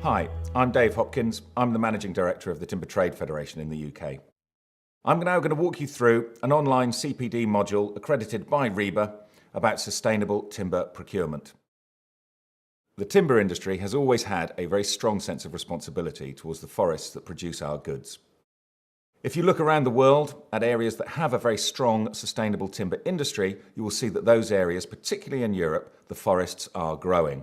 Hi, I'm Dave Hopkins. I'm the Managing Director of the Timber Trade Federation in the UK. I'm now going to walk you through an online CPD module accredited by RIBA about sustainable timber procurement. The timber industry has always had a very strong sense of responsibility towards the forests that produce our goods. If you look around the world at areas that have a very strong sustainable timber industry, you will see that those areas, particularly in Europe, the forests are growing.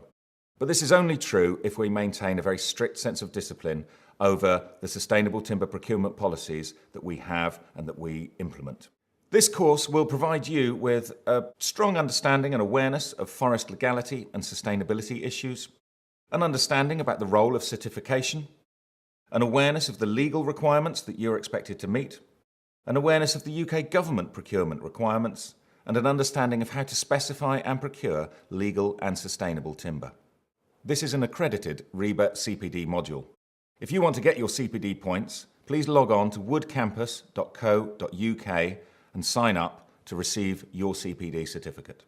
But this is only true if we maintain a very strict sense of discipline over the sustainable timber procurement policies that we have and that we implement. This course will provide you with a strong understanding and awareness of forest legality and sustainability issues, an understanding about the role of certification, an awareness of the legal requirements that you're expected to meet, an awareness of the UK government procurement requirements, and an understanding of how to specify and procure legal and sustainable timber. This is an accredited RIBA CPD module. If you want to get your CPD points, please log on to woodcampus.co.uk and sign up to receive your CPD certificate.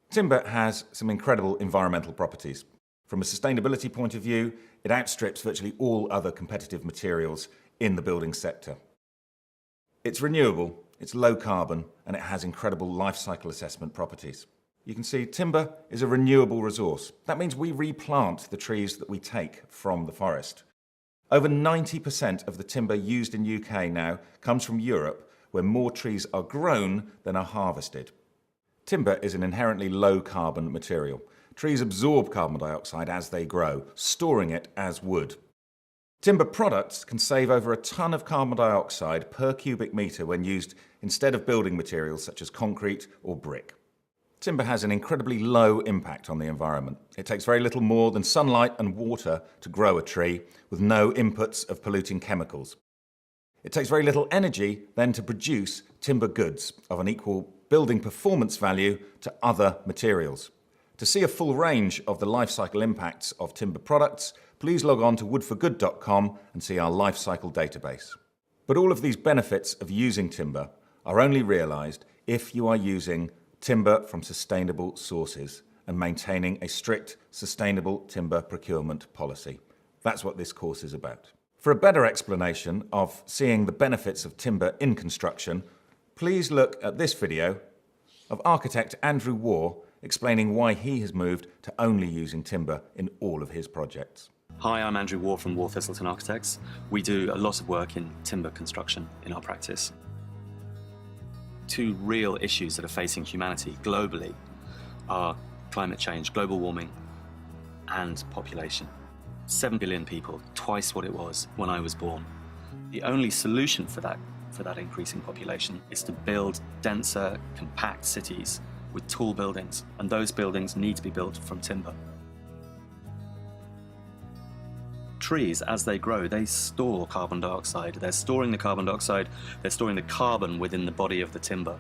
Timber has some incredible environmental properties. From a sustainability point of view, it outstrips virtually all other competitive materials in the building sector. It's renewable, it's low carbon, and it has incredible life cycle assessment properties. You can see timber is a renewable resource. That means we replant the trees that we take from the forest. Over 90% of the timber used in UK now comes from Europe, where more trees are grown than are harvested. Timber is an inherently low carbon material. Trees absorb carbon dioxide as they grow, storing it as wood. Timber products can save over a ton of carbon dioxide per cubic metre when used instead of building materials such as concrete or brick. Timber has an incredibly low impact on the environment. It takes very little more than sunlight and water to grow a tree with no inputs of polluting chemicals. It takes very little energy then to produce timber goods of an equal building performance value to other materials. To see a full range of the life cycle impacts of timber products, please log on to woodforgood.com and see our life cycle database. But all of these benefits of using timber are only realised if you are using timber from sustainable sources and maintaining a strict sustainable timber procurement policy. That's what this course is about. For a better explanation of seeing the benefits of timber in construction, please look at this video of architect Andrew Waugh explaining why he has moved to only using timber in all of his projects. Hi, I'm Andrew Waugh from Waugh Thistleton Architects. We do a lot of work in timber construction in our practice. Two real issues that are facing humanity globally are climate change, global warming, and population. 7 billion people, twice what it was when I was born. The only solution for that increasing population is to build denser, compact cities with tall buildings, and those buildings need to be built from timber. Trees, as they grow, they store carbon dioxide. They're storing the carbon dioxide, they're storing the carbon within the body of the timber.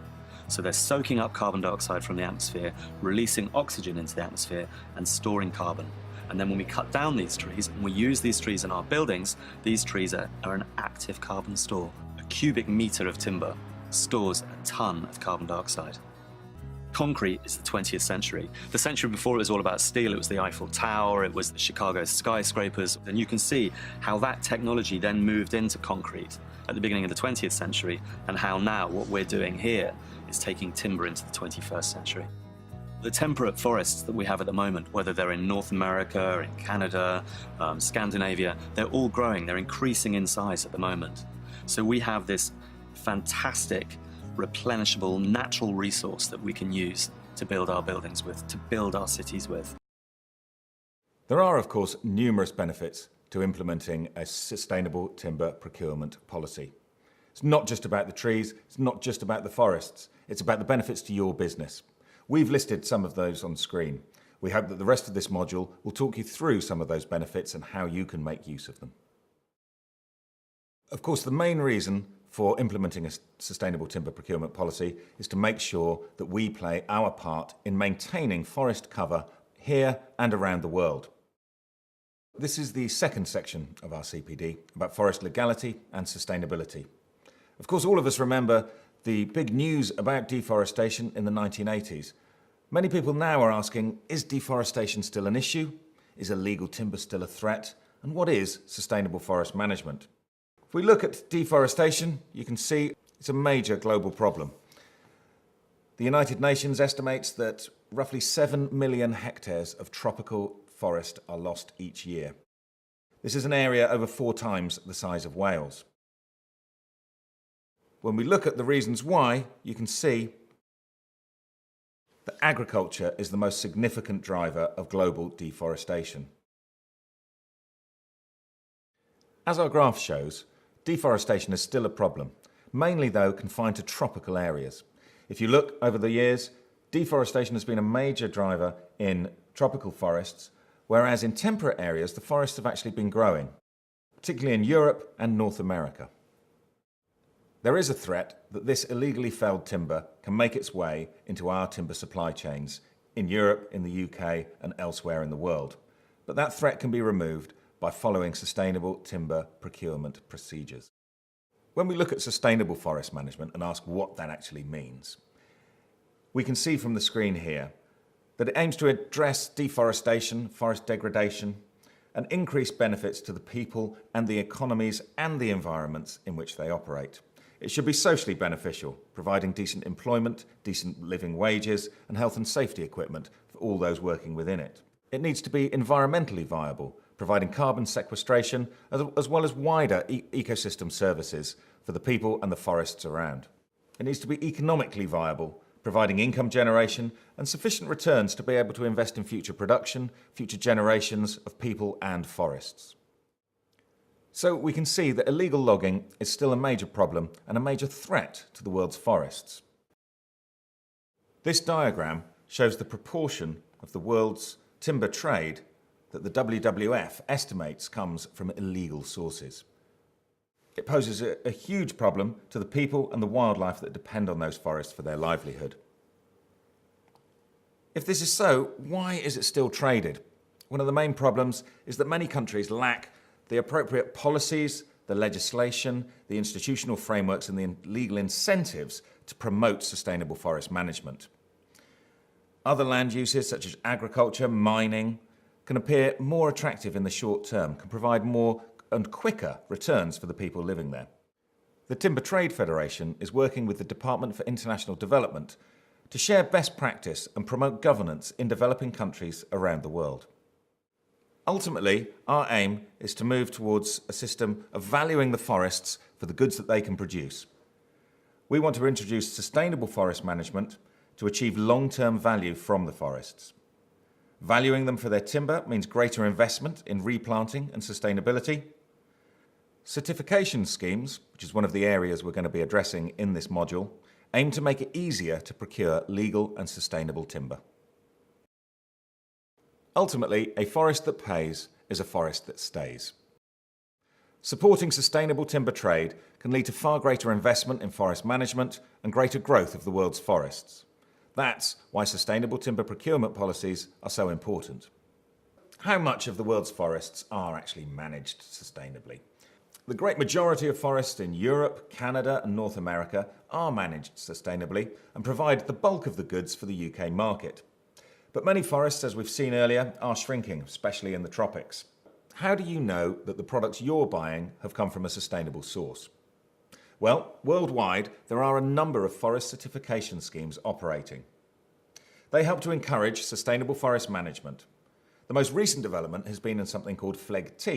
So they're soaking up carbon dioxide from the atmosphere, releasing oxygen into the atmosphere, and storing carbon. And then when we cut down these trees and we use these trees in our buildings, these trees are an active carbon store. A cubic metre of timber stores a ton of carbon dioxide. Concrete is the 20th century. The century before it was all about steel. It was the Eiffel Tower, it was the Chicago skyscrapers. And you can see how that technology then moved into concrete at the beginning of the 20th century, and how now what we're doing here is taking timber into the 21st century. The temperate forests that we have at the moment, whether they're in North America, in Canada, Scandinavia, they're all growing, they're increasing in size at the moment. So we have this fantastic, replenishable, natural resource that we can use to build our buildings with, to build our cities with. There are, of course, numerous benefits to implementing a sustainable timber procurement policy. It's not just about the trees, it's not just about the forests, it's about the benefits to your business. We've listed some of those on screen. We hope that the rest of this module will talk you through some of those benefits and how you can make use of them. Of course, the main reason for implementing a sustainable timber procurement policy is to make sure that we play our part in maintaining forest cover here and around the world. This is the second section of our CPD about forest legality and sustainability. Of course, all of us remember the big news about deforestation in the 1980s. Many people now are asking, is deforestation still an issue? Is illegal timber still a threat? And what is sustainable forest management? If we look at deforestation, you can see it's a major global problem. The United Nations estimates that roughly 7 million hectares of tropical forest are lost each year. This is an area over 4 times the size of Wales. When we look at the reasons why, you can see that agriculture is the most significant driver of global deforestation. As our graph shows, deforestation is still a problem, mainly though confined to tropical areas. If you look over the years, deforestation has been a major driver in tropical forests, whereas in temperate areas the forests have actually been growing, particularly in Europe and North America. There is a threat that this illegally felled timber can make its way into our timber supply chains in Europe, in the UK and elsewhere in the world. But that threat can be removed by following sustainable timber procurement procedures. When we look at sustainable forest management and ask what that actually means, we can see from the screen here that it aims to address deforestation, forest degradation, and increase benefits to the people and the economies and the environments in which they operate. It should be socially beneficial, providing decent employment, decent living wages, and health and safety equipment for all those working within it. It needs to be environmentally viable, providing carbon sequestration as well as wider ecosystem services for the people and the forests around. It needs to be economically viable, providing income generation and sufficient returns to be able to invest in future production, future generations of people and forests. So we can see that illegal logging is still a major problem and a major threat to the world's forests. This diagram shows the proportion of the world's timber trade that the WWF estimates comes from illegal sources. It poses a huge problem to the people and the wildlife that depend on those forests for their livelihood. If this is so, why is it still traded? One of the main problems is that many countries lack the appropriate policies, the legislation, the institutional frameworks and the legal incentives to promote sustainable forest management. Other land uses such as agriculture, mining, can appear more attractive in the short term, can provide more and quicker returns for the people living there. The Timber Trade Federation is working with the Department for International Development to share best practice and promote governance in developing countries around the world. Ultimately, our aim is to move towards a system of valuing the forests for the goods that they can produce. We want to introduce sustainable forest management to achieve long-term value from the forests. Valuing them for their timber means greater investment in replanting and sustainability. Certification schemes, which is one of the areas we're going to be addressing in this module, aim to make it easier to procure legal and sustainable timber. Ultimately, a forest that pays is a forest that stays. Supporting sustainable timber trade can lead to far greater investment in forest management and greater growth of the world's forests. That's why sustainable timber procurement policies are so important. How much of the world's forests are actually managed sustainably? The great majority of forests in Europe, Canada and North America are managed sustainably and provide the bulk of the goods for the UK market. But many forests, as we've seen earlier, are shrinking, especially in the tropics. How do you know that the products you're buying have come from a sustainable source? Well, worldwide, there are a number of forest certification schemes operating. They help to encourage sustainable forest management. The most recent development has been in something called FLEGT,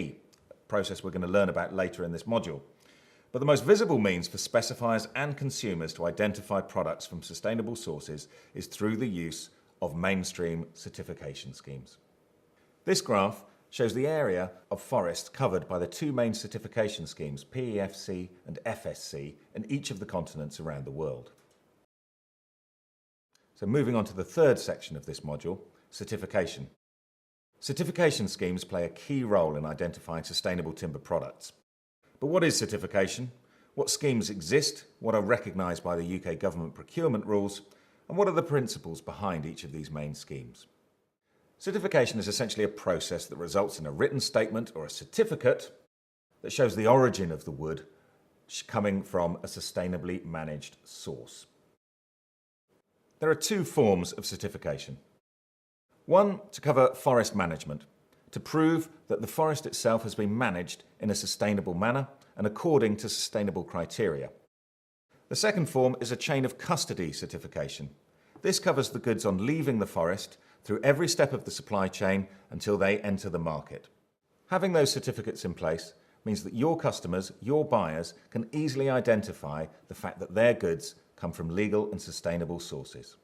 a process we're going to learn about later in this module. But the most visible means for specifiers and consumers to identify products from sustainable sources is through the use of mainstream certification schemes. This graph shows the area of forest covered by the two main certification schemes, PEFC and FSC, in each of the continents around the world. So moving on to the third section of this module, certification. Certification schemes play a key role in identifying sustainable timber products. But what is certification? What schemes exist? What are recognised by the UK government procurement rules? And what are the principles behind each of these main schemes? Certification is essentially a process that results in a written statement or a certificate that shows the origin of the wood coming from a sustainably managed source. There are two forms of certification. One to cover forest management, to prove that the forest itself has been managed in a sustainable manner and according to sustainable criteria. The second form is a chain of custody certification. This covers the goods on leaving the forest through every step of the supply chain until they enter the market. Having those certificates in place means that your customers, your buyers, can easily identify the fact that their goods come from legal and sustainable sources.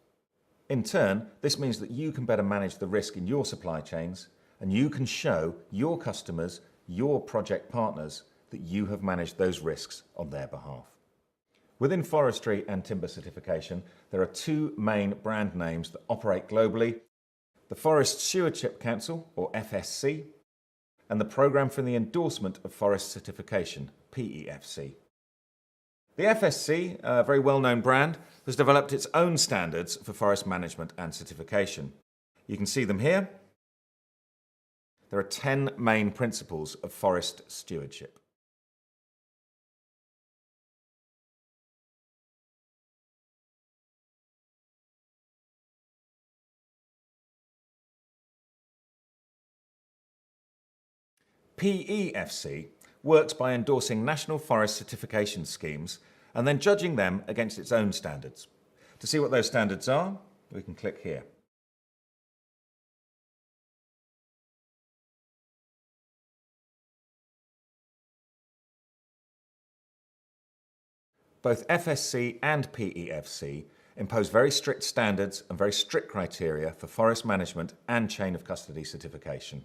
In turn, this means that you can better manage the risk in your supply chains, and you can show your customers, your project partners, that you have managed those risks on their behalf. Within forestry and timber certification, there are two main brand names that operate globally: the Forest Stewardship Council, or FSC, and the Programme for the Endorsement of Forest Certification, PEFC. The FSC, a very well-known brand, has developed its own standards for forest management and certification. You can see them here. There are 10 main principles of forest stewardship. PEFC works by endorsing national forest certification schemes and then judging them against its own standards. To see what those standards are, we can click here. Both FSC and PEFC impose very strict standards and very strict criteria for forest management and chain of custody certification.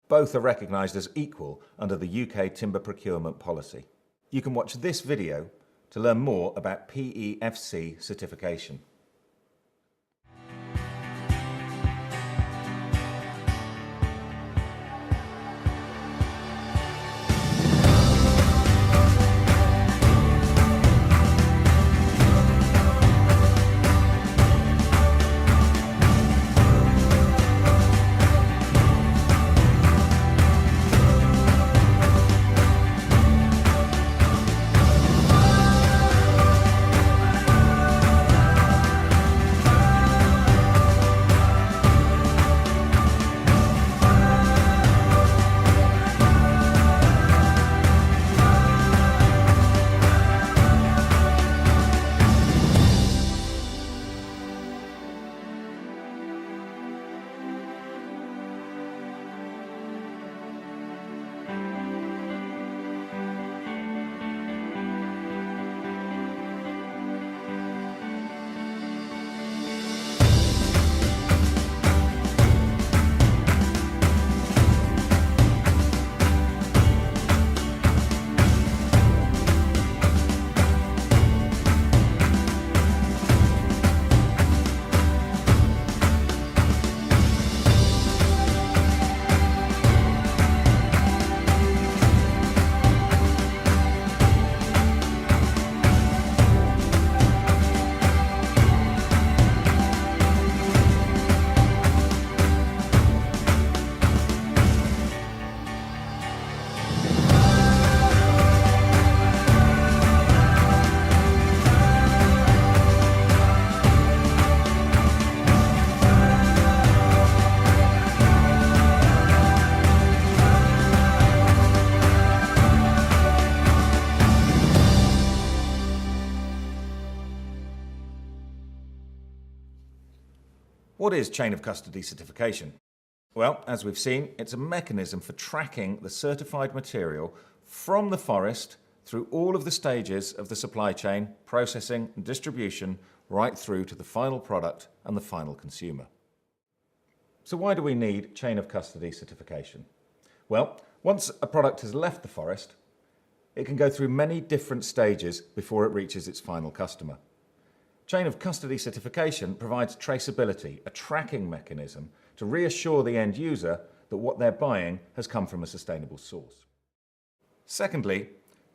Both are recognised as equal under the UK timber procurement policy. You can watch this video to learn more about PEFC certification. What is chain of custody certification? Well, as we've seen, it's a mechanism for tracking the certified material from the forest through all of the stages of the supply chain, processing and distribution, right through to the final product and the final consumer. So why do we need chain of custody certification? Well, once a product has left the forest, it can go through many different stages before it reaches its final customer. Chain of custody certification provides traceability, a tracking mechanism to reassure the end user that what they're buying has come from a sustainable source. Secondly,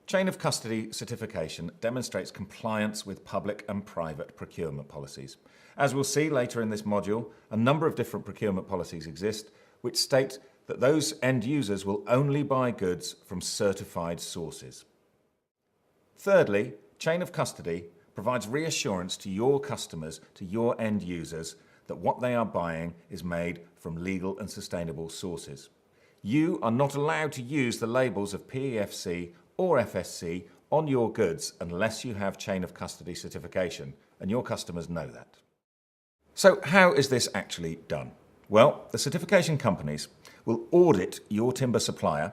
chain of custody certification demonstrates compliance with public and private procurement policies. As we'll see later in this module, a number of different procurement policies exist which state that those end users will only buy goods from certified sources. Thirdly, chain of custody provides reassurance to your customers, to your end users, that what they are buying is made from legal and sustainable sources. You are not allowed to use the labels of PEFC or FSC on your goods unless you have chain of custody certification, and your customers know that. So how is this actually done? Well, the certification companies will audit your timber supplier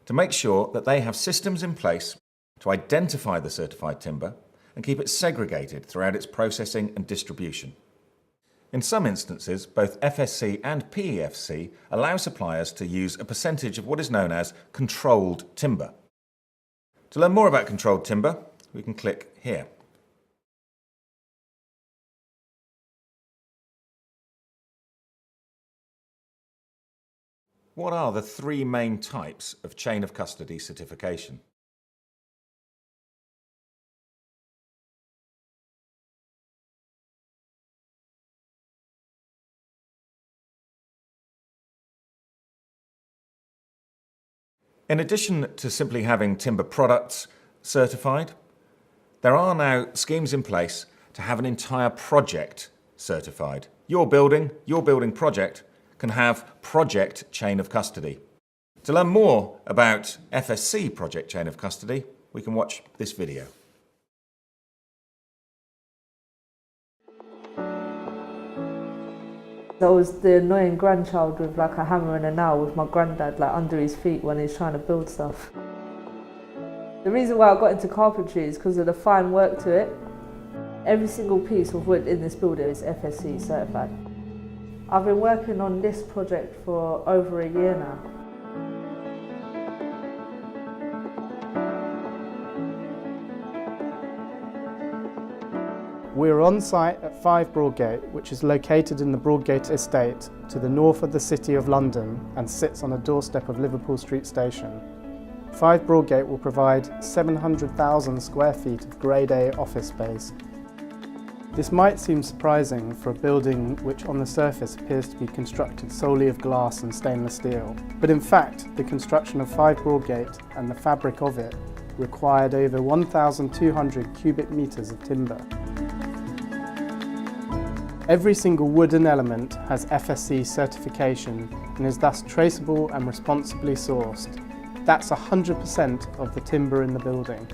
to make sure that they have systems in place to identify the certified timber and keep it segregated throughout its processing and distribution. In some instances, both FSC and PEFC allow suppliers to use a percentage of what is known as controlled timber. To learn more about controlled timber, we can click here. What are the three main types of chain of custody certification? In addition to simply having timber products certified, there are now schemes in place to have an entire project certified. Your building project can have project chain of custody. To learn more about FSC project chain of custody, we can watch this video. I was the annoying grandchild with like a hammer and a nail with my granddad like under his feet when he's trying to build stuff. The reason why I got into carpentry is because of the fine work to it. Every single piece of wood in this building is FSC certified. I've been working on this project for over a year now. We're on site at 5 Broadgate, which is located in the Broadgate estate to the north of the City of London and sits on a doorstep of Liverpool Street Station. 5 Broadgate will provide 700,000 square feet of Grade A office space. This might seem surprising for a building which on the surface appears to be constructed solely of glass and stainless steel, but in fact the construction of 5 Broadgate and the fabric of it required over 1,200 cubic metres of timber. Every single wooden element has FSC certification and is thus traceable and responsibly sourced. That's 100% of the timber in the building.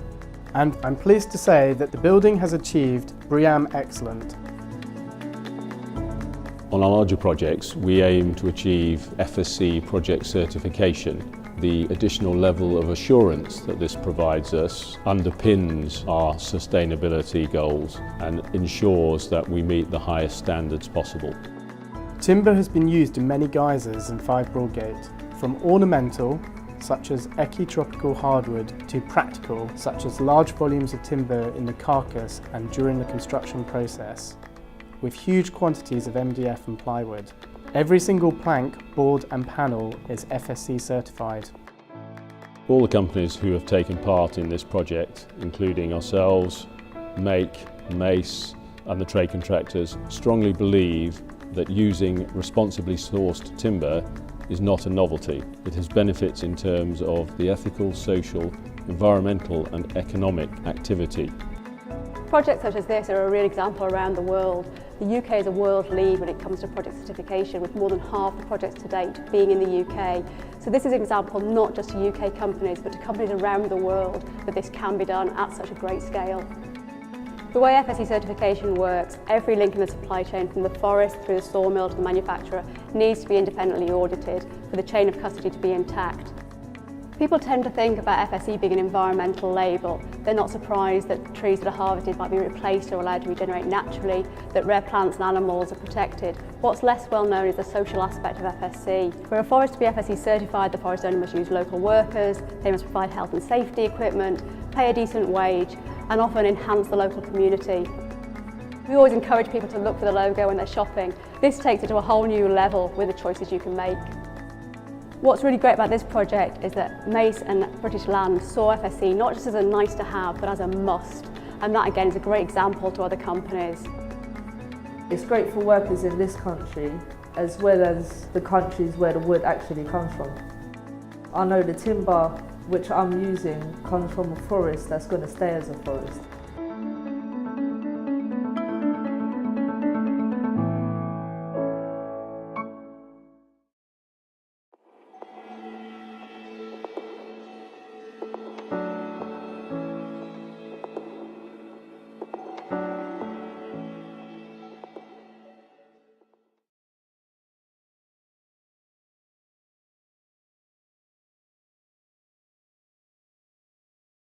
And I'm pleased to say that the building has achieved BREEAM Excellent. On our larger projects, we aim to achieve FSC project certification. The additional level of assurance that this provides us underpins our sustainability goals and ensures that we meet the highest standards possible. Timber has been used in many guises in 5 Broadgate, from ornamental, such as equitropical hardwood, to practical, such as large volumes of timber in the carcass and during the construction process, with huge quantities of MDF and plywood. Every single plank, board and panel is FSC certified. All the companies who have taken part in this project, including ourselves, Make, Mace and the trade contractors, strongly believe that using responsibly sourced timber is not a novelty. It has benefits in terms of the ethical, social, environmental and economic activity. Projects such as this are a real example around the world. The UK is a world lead when it comes to project certification, with more than half the projects to date being in the UK. So this is an example not just to UK companies, but to companies around the world that this can be done at such a great scale. The way FSC certification works, every link in the supply chain from the forest through the sawmill to the manufacturer needs to be independently audited for the chain of custody to be intact. People tend to think about FSC being an environmental label. They're not surprised that trees that are harvested might be replaced or allowed to regenerate naturally, that rare plants and animals are protected. What's less well known is the social aspect of FSC. For a forest to be FSC certified, the forest owner must use local workers, they must provide health and safety equipment, pay a decent wage, and often enhance the local community. We always encourage people to look for the logo when they're shopping. This takes it to a whole new level with the choices you can make. What's really great about this project is that Mace and British Land saw FSC not just as a nice to have, but as a must. And that again is a great example to other companies. It's great for workers in this country as well as the countries where the wood actually comes from. I know the timber which I'm using comes from a forest that's going to stay as a forest.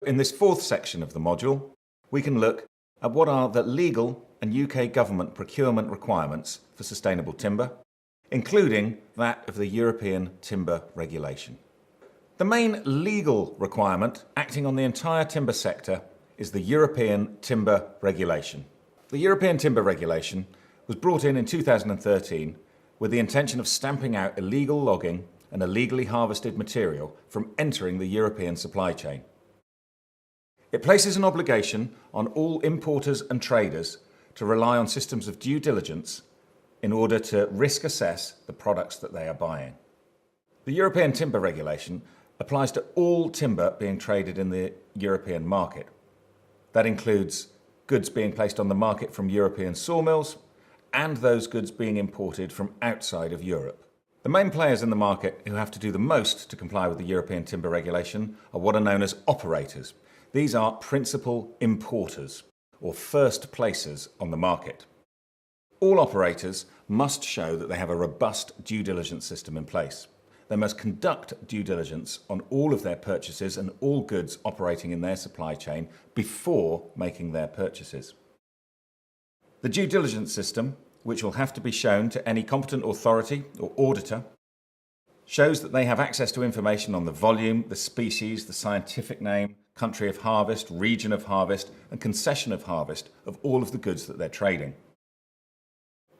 In this fourth section of the module, we can look at what are the legal and UK government procurement requirements for sustainable timber, including that of the European Timber Regulation. The main legal requirement acting on the entire timber sector is the European Timber Regulation. The European Timber Regulation was brought in 2013 with the intention of stamping out illegal logging and illegally harvested material from entering the European supply chain. It places an obligation on all importers and traders to rely on systems of due diligence in order to risk assess the products that they are buying. The European Timber Regulation applies to all timber being traded in the European market. That includes goods being placed on the market from European sawmills and those goods being imported from outside of Europe. The main players in the market who have to do the most to comply with the European Timber Regulation are what are known as operators. These are principal importers, or first placers on the market. All operators must show that they have a robust due diligence system in place. They must conduct due diligence on all of their purchases and all goods operating in their supply chain before making their purchases. The due diligence system, which will have to be shown to any competent authority or auditor, shows that they have access to information on the volume, the species, the scientific name, country of harvest, region of harvest, and concession of harvest of all of the goods that they're trading.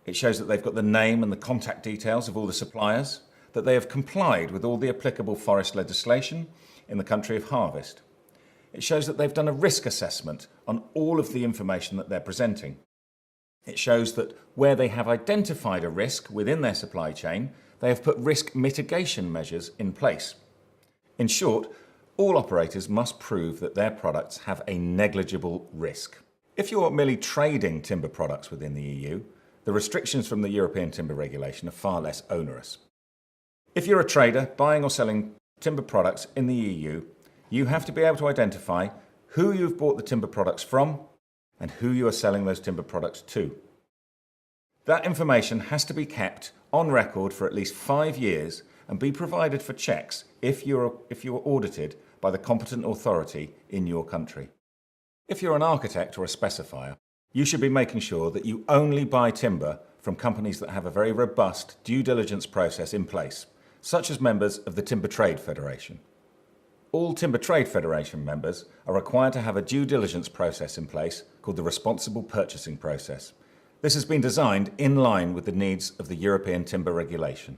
It shows that they've got the name and the contact details of all the suppliers, that they have complied with all the applicable forest legislation in the country of harvest. It shows that they've done a risk assessment on all of the information that they're presenting. It shows that where they have identified a risk within their supply chain, they have put risk mitigation measures in place. In short, all operators must prove that their products have a negligible risk. If you're merely trading timber products within the EU, the restrictions from the European Timber Regulation are far less onerous. If you're a trader buying or selling timber products in the EU, you have to be able to identify who you've bought the timber products from and who you are selling those timber products to. That information has to be kept on record for at least 5 years and be provided for checks if you're audited by the competent authority in your country. If you're an architect or a specifier, you should be making sure that you only buy timber from companies that have a very robust due diligence process in place, such as members of the Timber Trade Federation. All Timber Trade Federation members are required to have a due diligence process in place called the Responsible Purchasing Process. This has been designed in line with the needs of the European Timber Regulation.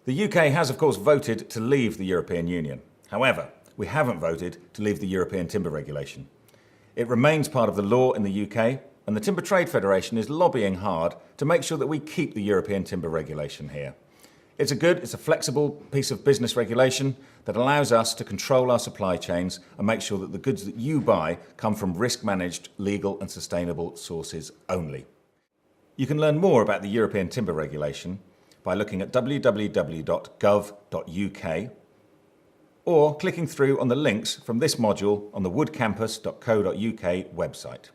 The UK has, of course, voted to leave the European Union. However, we haven't voted to leave the European Timber Regulation. It remains part of the law in the UK, and the Timber Trade Federation is lobbying hard to make sure that we keep the European Timber Regulation here. It's a flexible piece of business regulation that allows us to control our supply chains and make sure that the goods that you buy come from risk-managed, legal and sustainable sources only. You can learn more about the European Timber Regulation by looking at www.gov.uk or clicking through on the links from this module on the woodcampus.co.uk website.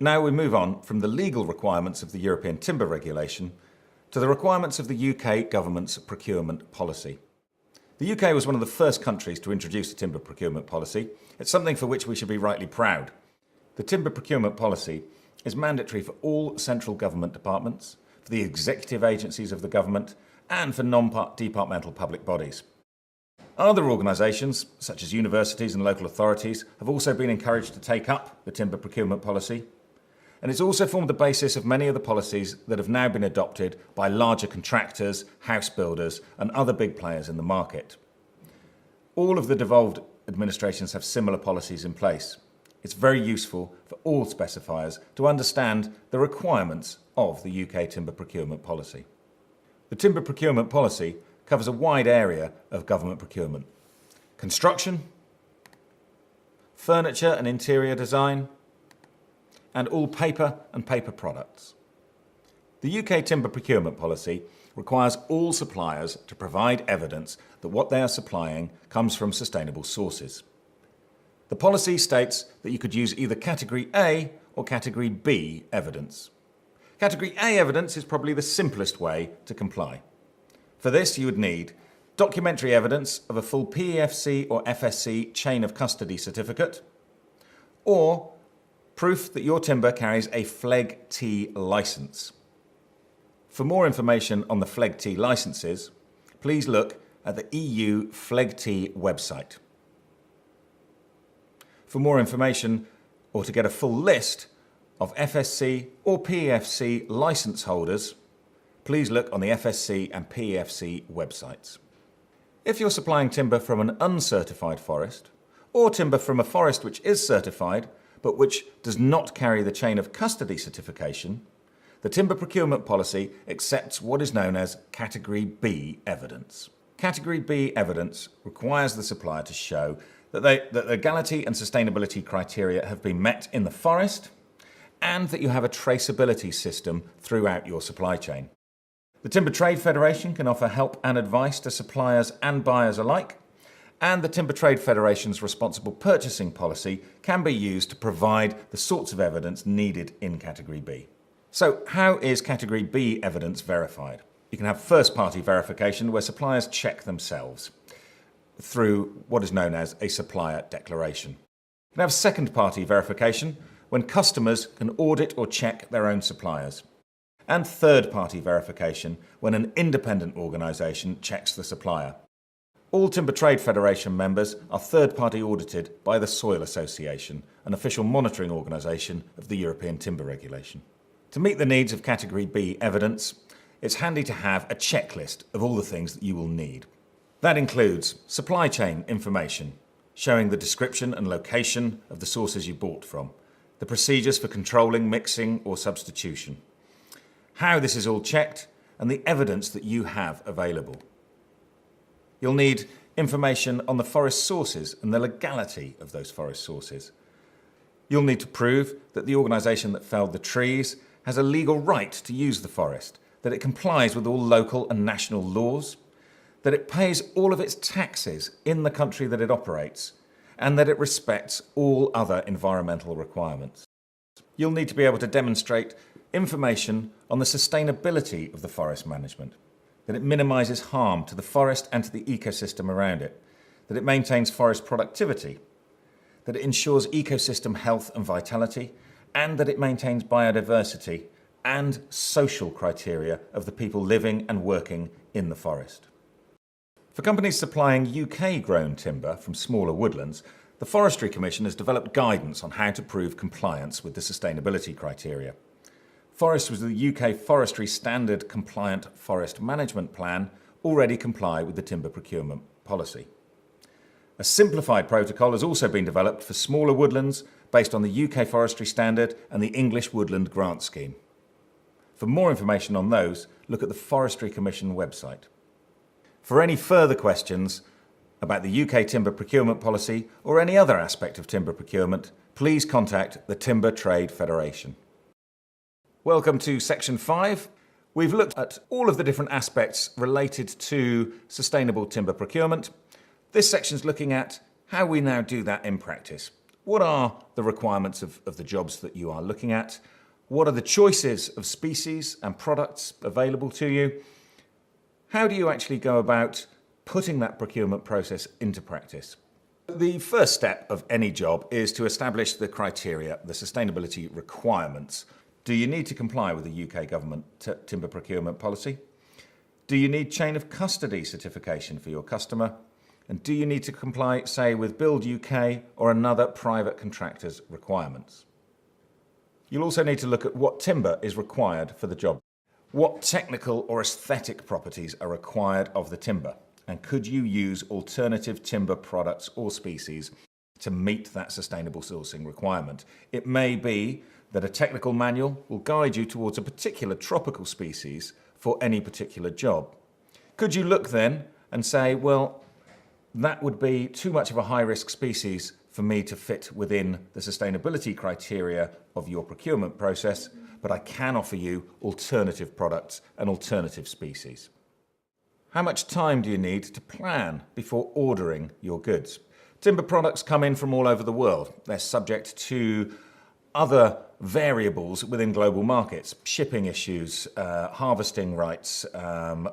Now we move on from the legal requirements of the European Timber Regulation to the requirements of the UK government's procurement policy. The UK was one of the first countries to introduce a timber procurement policy. It's something for which we should be rightly proud. The timber procurement policy is mandatory for all central government departments, for the executive agencies of the government, and for non-departmental public bodies. Other organisations, such as universities and local authorities, have also been encouraged to take up the timber procurement policy. And it's also formed the basis of many of the policies that have now been adopted by larger contractors, house builders, and other big players in the market. All of the devolved administrations have similar policies in place. It's very useful for all specifiers to understand the requirements of the UK timber procurement policy. The timber procurement policy covers a wide area of government procurement: construction, furniture and interior design, and all paper and paper products. The UK timber procurement policy requires all suppliers to provide evidence that what they are supplying comes from sustainable sources. The policy states that you could use either Category A or Category B evidence. Category A evidence is probably the simplest way to comply. For this, you would need documentary evidence of a full PEFC or FSC chain of custody certificate, or proof that your timber carries a Fleg T licence. For more information on the Fleg T licences, please look at the EU Fleg T website. For more information or to get a full list of FSC or PEFC licence holders, please look on the FSC and PEFC websites. If you're supplying timber from an uncertified forest, or timber from a forest which is certified but which does not carry the chain of custody certification, the timber procurement policy accepts what is known as Category B evidence. Category B evidence requires the supplier to show that the legality and sustainability criteria have been met in the forest and that you have a traceability system throughout your supply chain. The Timber Trade Federation can offer help and advice to suppliers and buyers alike, and the Timber Trade Federation's responsible purchasing policy can be used to provide the sorts of evidence needed in Category B. So how is Category B evidence verified? You can have first-party verification where suppliers check themselves through what is known as a supplier declaration. You can have second-party verification when customers can audit or check their own suppliers. And third-party verification when an independent organisation checks the supplier. All Timber Trade Federation members are third-party audited by the Soil Association, an official monitoring organisation of the European Timber Regulation. To meet the needs of Category B evidence, it's handy to have a checklist of all the things that you will need. That includes supply chain information, showing the description and location of the sources you bought from, the procedures for controlling, mixing or substitution, how this is all checked, and the evidence that you have available. You'll need information on the forest sources and the legality of those forest sources. You'll need to prove that the organisation that felled the trees has a legal right to use the forest, that it complies with all local and national laws, that it pays all of its taxes in the country that it operates, and that it respects all other environmental requirements. You'll need to be able to demonstrate information on the sustainability of the forest management, that it minimises harm to the forest and to the ecosystem around it, that it maintains forest productivity, that it ensures ecosystem health and vitality, and that it maintains biodiversity and social criteria of the people living and working in the forest. For companies supplying UK-grown timber from smaller woodlands, the Forestry Commission has developed guidance on how to prove compliance with the sustainability criteria. Forests with the UK Forestry Standard Compliant Forest Management Plan already comply with the timber procurement policy. A simplified protocol has also been developed for smaller woodlands based on the UK Forestry Standard and the English Woodland Grant Scheme. For more information on those, look at the Forestry Commission website. For any further questions about the UK timber procurement policy or any other aspect of timber procurement, please contact the Timber Trade Federation. Welcome to Section 5. We've looked at all of the different aspects related to sustainable timber procurement. This section is looking at how we now do that in practice. What are the requirements of the jobs that you are looking at? What are the choices of species and products available to you? How do you actually go about putting that procurement process into practice? The first step of any job is to establish the criteria, the sustainability requirements. Do you need to comply with the UK government timber procurement policy? Do you need chain of custody certification for your customer? And do you need to comply, say, with Build UK or another private contractor's requirements? You'll also need to look at what timber is required for the job. What technical or aesthetic properties are required of the timber? And could you use alternative timber products or species to meet that sustainable sourcing requirement? It may be that a technical manual will guide you towards a particular tropical species for any particular job. Could you look then and say, well, that would be too much of a high-risk species for me to fit within the sustainability criteria of your procurement process, but I can offer you alternative products and alternative species. How much time do you need to plan before ordering your goods? Timber products come in from all over the world. They're subject to other variables within global markets, shipping issues, harvesting rights,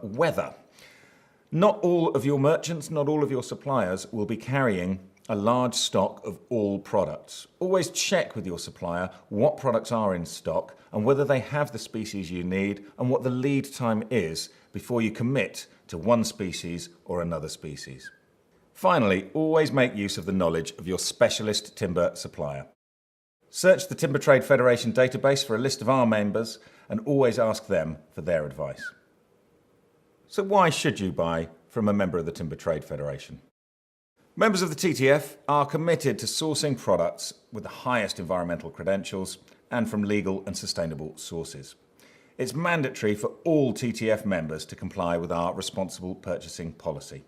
weather. Not all of your merchants, not all of your suppliers will be carrying a large stock of all products. Always check with your supplier what products are in stock and whether they have the species you need and what the lead time is before you commit to one species or another species. Finally, always make use of the knowledge of your specialist timber supplier. Search the Timber Trade Federation database for a list of our members and always ask them for their advice. So why should you buy from a member of the Timber Trade Federation? Members of the TTF are committed to sourcing products with the highest environmental credentials and from legal and sustainable sources. It's mandatory for all TTF members to comply with our responsible purchasing policy.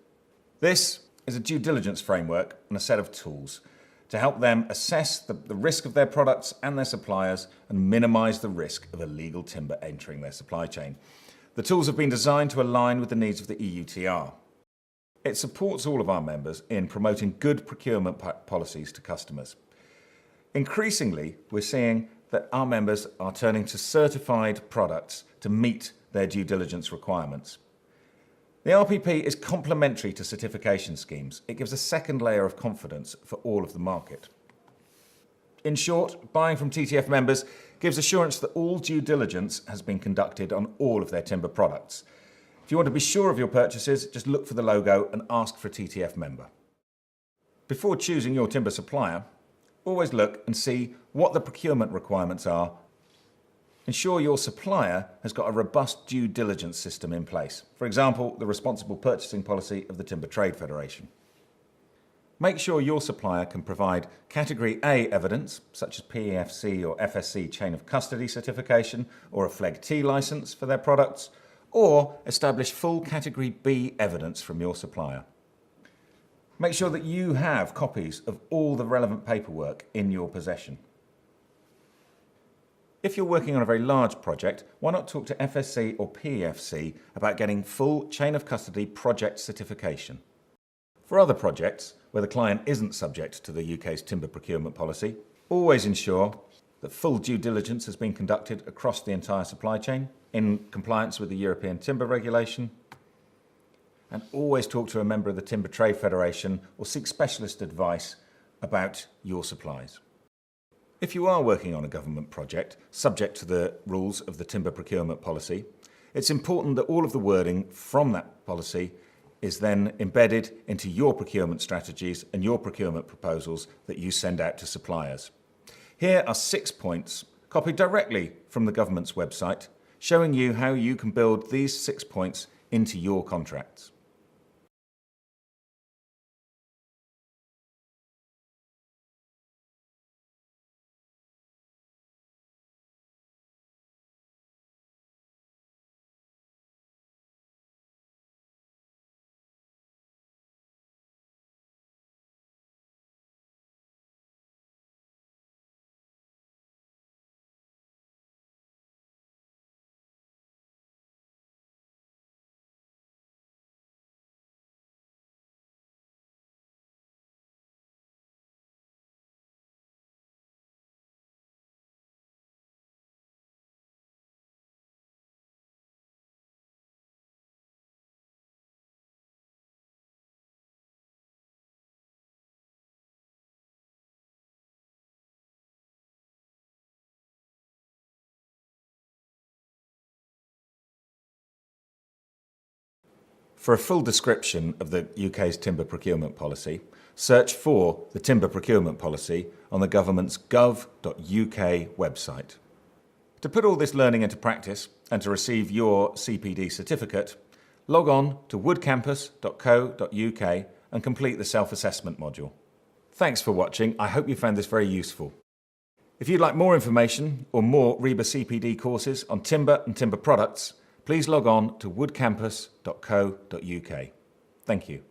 This is a due diligence framework and a set of tools to help them assess the risk of their products and their suppliers and minimise the risk of illegal timber entering their supply chain. The tools have been designed to align with the needs of the EUTR. It supports all of our members in promoting good procurement policies to customers. Increasingly, we're seeing that our members are turning to certified products to meet their due diligence requirements. The RPP is complementary to certification schemes. It gives a second layer of confidence for all of the market. In short, buying from TTF members gives assurance that all due diligence has been conducted on all of their timber products. If you want to be sure of your purchases, just look for the logo and ask for a TTF member. Before choosing your timber supplier, always look and see what the procurement requirements are. Ensure your supplier has got a robust due diligence system in place. For example, the responsible purchasing policy of the Timber Trade Federation. Make sure your supplier can provide Category A evidence, such as PEFC or FSC chain of custody certification or a Fleg T licence for their products, or establish full Category B evidence from your supplier. Make sure that you have copies of all the relevant paperwork in your possession. If you're working on a very large project, why not talk to FSC or PEFC about getting full chain of custody project certification? For other projects, where the client isn't subject to the UK's timber procurement policy, always ensure that full due diligence has been conducted across the entire supply chain in compliance with the European Timber Regulation, and always talk to a member of the Timber Trade Federation or seek specialist advice about your supplies. If you are working on a government project subject to the rules of the timber procurement policy, it's important that all of the wording from that policy is then embedded into your procurement strategies and your procurement proposals that you send out to suppliers. Here are 6 points, copied directly from the government's website, showing you how you can build these 6 points into your contracts. For a full description of the UK's timber procurement policy, search for the Timber Procurement Policy on the government's gov.uk website. To put all this learning into practice and to receive your CPD certificate, log on to woodcampus.co.uk and complete the self-assessment module. Thanks for watching. I hope you found this very useful. If you'd like more information or more RIBA CPD courses on timber and timber products, please log on to woodcampus.co.uk. Thank you.